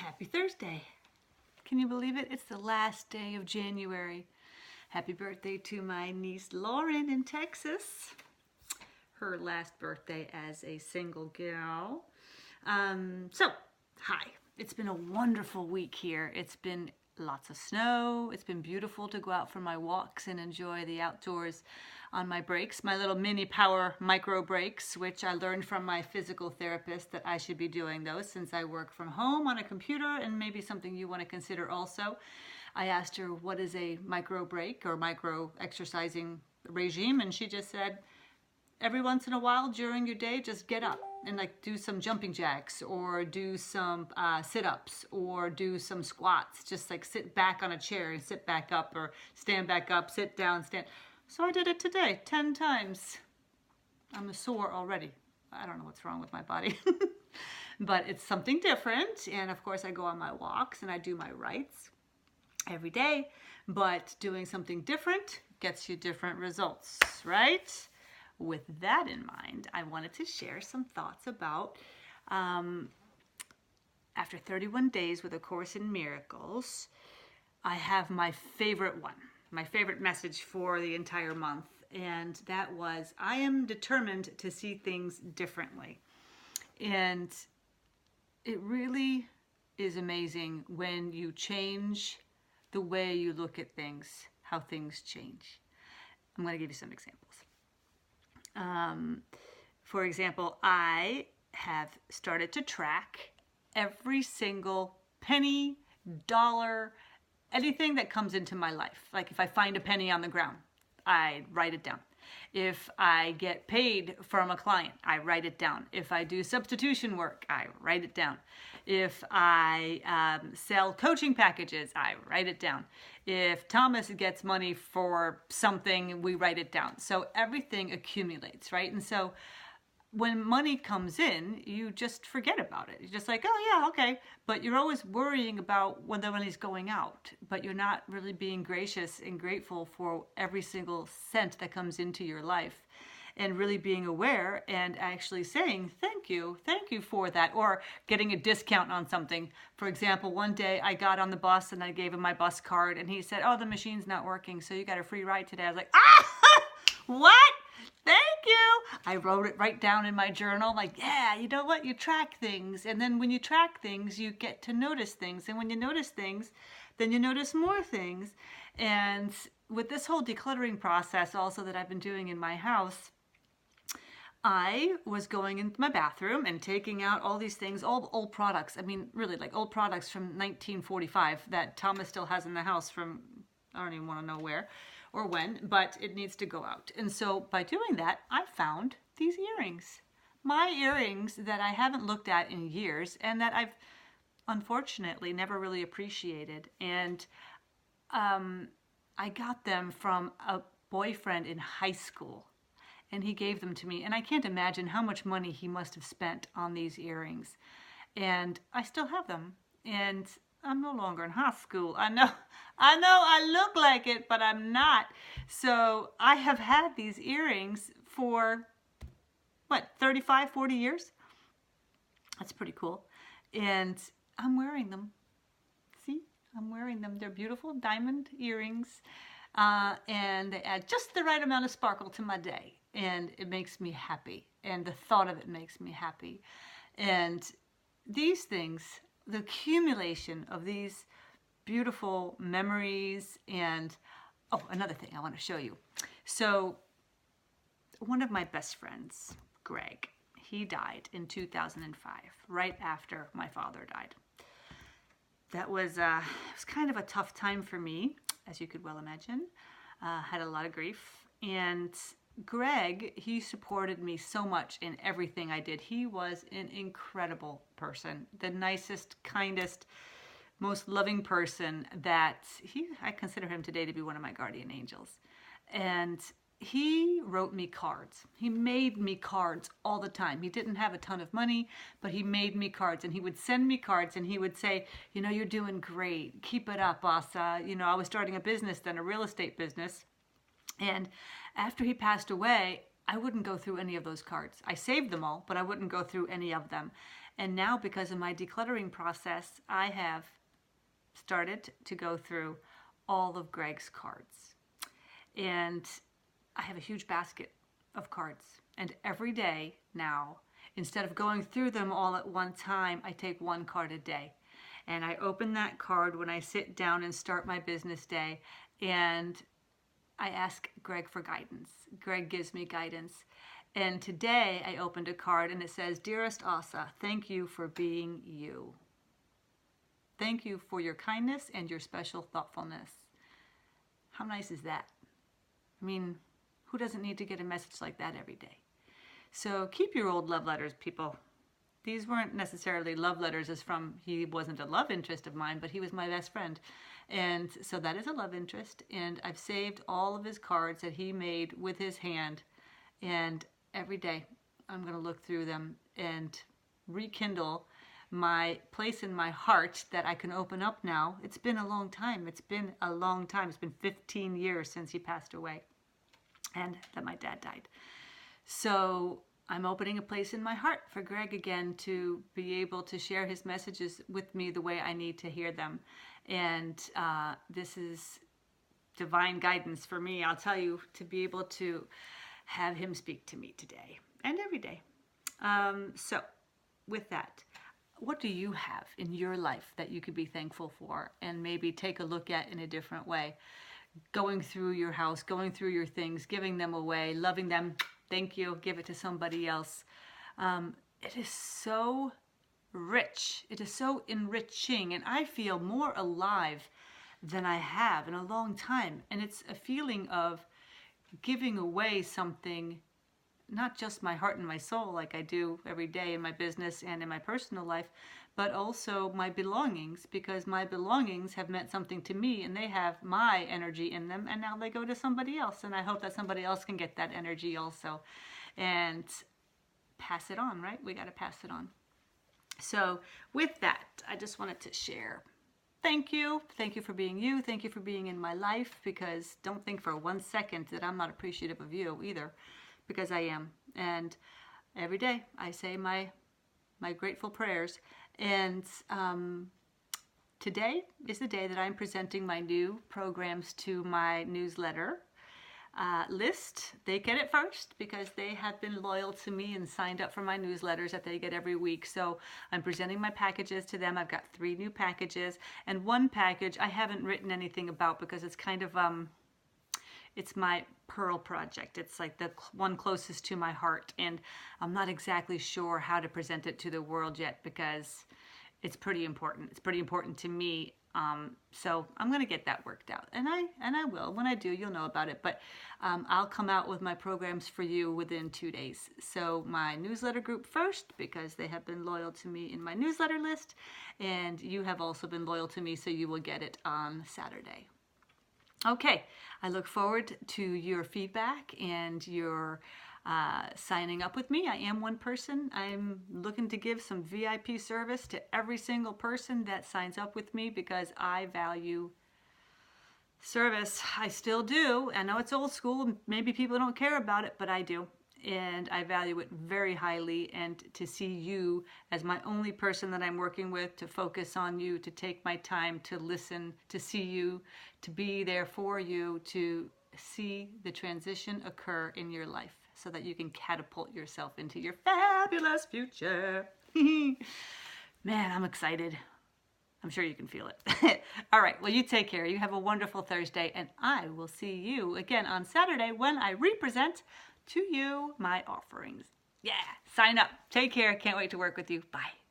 Happy Thursday. Can you believe it? It's the last day of January. Happy birthday to my niece Lauren in Texas. Her last birthday as a single girl. Hi. It's been a wonderful week here. It's been lots of snow. It's been beautiful to go out for my walks and enjoy the outdoors on my breaks, my little mini power micro breaks, which I learned from my physical therapist that I should be doing those since I work from home on a computer, and maybe something you want to consider also. I asked her what is a micro break or micro exercising regime, and she just said, every once in a while during your day, just get up and like do some jumping jacks or do some sit-ups or do some squats. Just like sit back on a chair and sit back up, or stand back up, sit down, stand. So I did it today 10 times. I'm sore already. I don't know what's wrong with my body. But it's something different. And of course I go on my walks and I do my rights every day. But doing something different gets you different results, right? With that in mind, I wanted to share some thoughts about after 31 days with A Course in Miracles, I have my favorite one, my favorite message for the entire month. And that was, I am determined to see things differently. And it really is amazing when you change the way you look at things, how things change. I'm going to give you some examples. For example, I have started to track every single penny, dollar, anything that comes into my life. Like if I find a penny on the ground, I write it down. If I get paid from a client, I write it down. If I do substitution work, I write it down. If I sell coaching packages, I write it down. If Thomas gets money for something, we write it down. So everything accumulates, right? And so when money comes in, you just forget about it. You're just like, oh yeah, okay. But you're always worrying about when the money's going out, but you're not really being gracious and grateful for every single cent that comes into your life, and really being aware and actually saying, thank you for that, or getting a discount on something. For example, one day I got on the bus and I gave him my bus card and he said, oh, the machine's not working, so you got a free ride today. I was like, what? Thank you. I wrote it right down in my journal. Like, yeah, you know what? You track things. And then when you track things, you get to notice things. And when you notice things, then you notice more things. And with this whole decluttering process also that I've been doing in my house, I was going into my bathroom and taking out all these things, all old products. I mean, really, like old products from 1945 that Thomas still has in the house from, I don't even want to know where or when, but it needs to go out. And so by doing that, I found these earrings. My earrings that I haven't looked at in years and that I've unfortunately never really appreciated. And I got them from a boyfriend in high school, and he gave them to me. And I can't imagine how much money he must have spent on these earrings. And I still have them. And I'm no longer in high school. I know I look like it, but I'm not. So I have had these earrings for, 35, 40 years? That's pretty cool. And I'm wearing them. See, I'm wearing them. They're beautiful diamond earrings. And they add just the right amount of sparkle to my day. And it makes me happy. And the thought of it makes me happy. And these things, the accumulation of these beautiful memories. And another thing I want to show you. So one of my best friends, Greg, he died in 2005, right after my father died. That was it was kind of a tough time for me, as you could well imagine. Had a lot of grief. And Greg, he supported me so much in everything I did. He was an incredible person, the nicest, kindest, most loving person that I consider him today to be one of my guardian angels. And he wrote me cards. He made me cards all the time. He didn't have a ton of money, but he made me cards, and he would send me cards and he would say, you're doing great. Keep it up, Asa. I was starting a business then, a real estate business. And after he passed away, I wouldn't go through any of those cards. I saved them all, but I wouldn't go through any of them. And now, because of my decluttering process, I have started to go through all of Greg's cards. And I have a huge basket of cards. And every day now, instead of going through them all at one time, I take one card a day. And I open that card when I sit down and start my business day. And I ask Greg for guidance. Greg gives me guidance. And today I opened a card and it says, "Dearest Asa, thank you for being you. Thank you for your kindness and your special thoughtfulness." How nice is that? I mean, who doesn't need to get a message like that every day? So keep your old love letters, people. These weren't necessarily love letters as from, he wasn't a love interest of mine, but he was my best friend. And so that is a love interest. And I've saved all of his cards that he made with his hand. And every day I'm going to look through them and rekindle my place in my heart that I can open up now. It's been a long time. It's been 15 years since he passed away and that my dad died. So I'm opening a place in my heart for Greg again to be able to share his messages with me the way I need to hear them. And this is divine guidance for me, I'll tell you, to be able to have him speak to me today and every day. So with that, what do you have in your life that you could be thankful for and maybe take a look at in a different way? Going through your house, going through your things, giving them away, loving them. Thank you. Give it to somebody else. It is so rich. It is so enriching. And I feel more alive than I have in a long time. And it's a feeling of giving away something, not just my heart and my soul like I do every day in my business and in my personal life, but also my belongings, because my belongings have meant something to me and they have my energy in them, and now they go to somebody else, and I hope that somebody else can get that energy also and pass it on, right? We got to pass it on. So with that, I just wanted to share. Thank you. Thank you for being you. Thank you for being in my life, because don't think for 1 second that I'm not appreciative of you either, because I am. And every day I say my grateful prayers. And today is the day that I'm presenting my new programs to my newsletter list. They get it first because they have been loyal to me and signed up for my newsletters that they get every week. So I'm presenting my packages to them. I've got 3 new packages, and one package I haven't written anything about because it's kind of it's my Pearl project. It's like the one closest to my heart, and I'm not exactly sure how to present it to the world yet because it's pretty important. It's pretty important to me. So I'm going to get that worked out, and I will. When I do, you'll know about it. But I'll come out with my programs for you within 2 days. So my newsletter group first, because they have been loyal to me in my newsletter list, and you have also been loyal to me, so you will get it on Saturday. Okay, I look forward to your feedback and your signing up with me. I am one person. I'm looking to give some VIP service to every single person that signs up with me because I value service. I still do. I know it's old school. Maybe people don't care about it, but I do. And I value it very highly. And to see you as my only person that I'm working with, to focus on you, to take my time to listen, to see you, to be there for you, to see the transition occur in your life so that you can catapult yourself into your fabulous future. Man, I'm excited. I'm sure you can feel it. All right, well, you take care. You have a wonderful Thursday, and I will see you again on Saturday when I represent to you my offerings. Yeah, sign up. Take care. Can't wait to work with you. Bye.